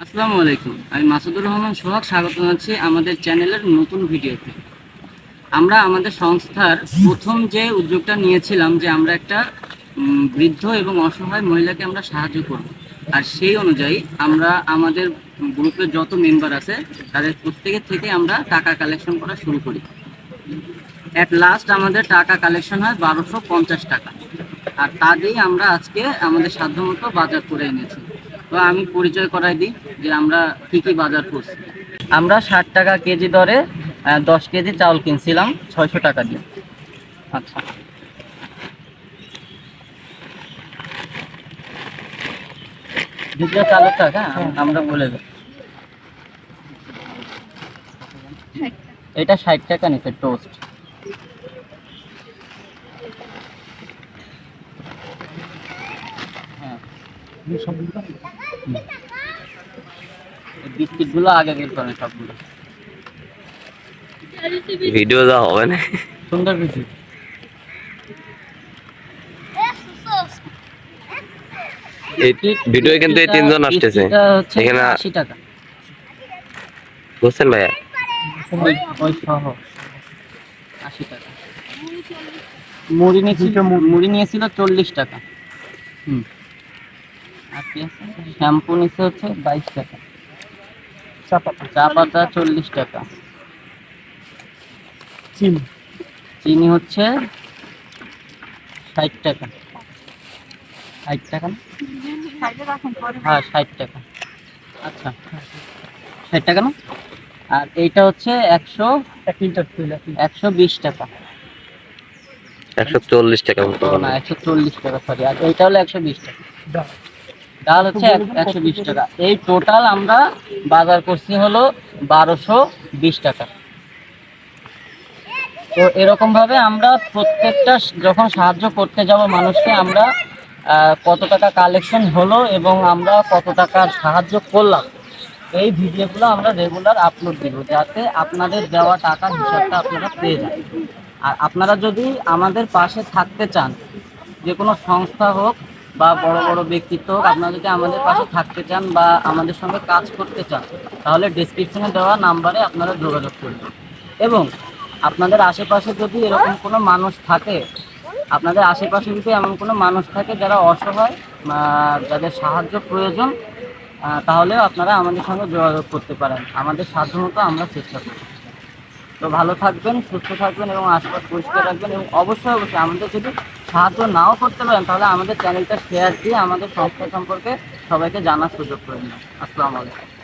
আসসালামু আলাইকুম। আমি মাসুদুর রহমান সোহাগ, স্বাগত জানাচ্ছি আমাদের চ্যানেলের নতুন ভিডিওতে। আমরা আমাদের সংস্থার প্রথম যে উদ্যোগটা নিয়েছিলাম যে আমরা একটা বৃদ্ধ এবং অসহায় মহিলাকে আমরা সাহায্য করব। আর সেই অনুযায়ী আমরা আমাদের গ্রুপের যত মেম্বার আছে তাদের প্রত্যেকের থেকে আমরা টাকা কালেকশন করা শুরু করি। অ্যাট লাস্ট আমাদের টাকা কালেকশন হয় 1250 টাকা। আর তা দিয়েই আমরা আজকে আমাদের সাধ্যমতো বাজার করে এনেছি। তো আমি পরিচয় করাই দিই যে আমরা কী কী বাজার করছি। আমরা 60 টাকা কেজি দরে 10 কেজি চাউল কিনছিলাম 600 টাকা দিয়ে। আচ্ছা, দ্বিতীয় চালের টাকা আমরা বলে দেব। এটা 60 টাকা নিচ্ছে টোস্ট। হ্যাঁ, বিস্কিটগুলো আগে বের করেন সবগুলো। ভিডিও যা হবে না। সুন্দর বিস্কিট। এই ভিডিও কিন্তু এই তিনজন আসতেছে এখানে। 80 টাকা বুঝছেন ভাইয়া? ওই সহ 80 টাকা। মুড়ি নিয়েছিল 40 টাকা। আর কি আছে? শ্যাম্পু নিচ্ছে হচ্ছে 22 টাকা। চা পাতা 40 টাকা। চিনি হচ্ছে 60 টাকা। 60 টাকা না? হ্যাঁ, 60 টাকা। আচ্ছা, 60 টাকা না? আর এইটা হচ্ছে 120 টাকা। 140 টাকা মতো না, 140 টাকা, সরি। আর এইটা হলো 120 টাকা। ডাল হচ্ছে 120 টাকা। এই টোটাল আমরা বাজার করছি হলো 1220 টাকা। তো এরকম ভাবে আমরা প্রত্যেকটা যখন সাহায্য করতে যাব মানুষকে, আমরা কত টাকা কালেকশন হলো এবং আমরা কত টাকার সাহায্য করলাম, এই ভিডিওগুলো আমরা রেগুলার আপলোড দিব, যাতে আপনাদের দেওয়া টাকার হিসাবটা আপনারা পেয়ে যান। আর আপনারা যদি আমাদের পাশে থাকতে চান, যে কোনো সংস্থা হোক বা বড় বড় ব্যক্তিত্ব হোক, আপনারা যদি আমাদের পাশে থাকতে চান বা আমাদের সঙ্গে কাজ করতে চান, তাহলে ডেসক্রিপশনে দেওয়া নাম্বারে আপনারা যোগাযোগ করবেন। এবং আপনাদের আশেপাশে যদি এরকম কোনো মানুষ থাকে, আপনাদের আশেপাশে যদি এমন কোনো মানুষ থাকে যারা অসহায়, যাদের সাহায্য প্রয়োজন, তাহলেও আপনারা আমাদের সঙ্গে যোগাযোগ করতে পারেন। আমাদের সাধ্যমতো আমরা চেষ্টা করি। তো ভালো থাকবেন, সুস্থ থাকবেন এবং আশপাশ পরিষ্কার রাখবেন। এবং অবশ্যই আমাদের যদি সাহায্য নাও করতে পারেন, তাহলে আমাদের চ্যানেলটা শেয়ার দিয়ে আমাদের সংস্থা সম্পর্কে সবাইকে জানার সুযোগ করে দিন। আসসালামু আলাইকুম।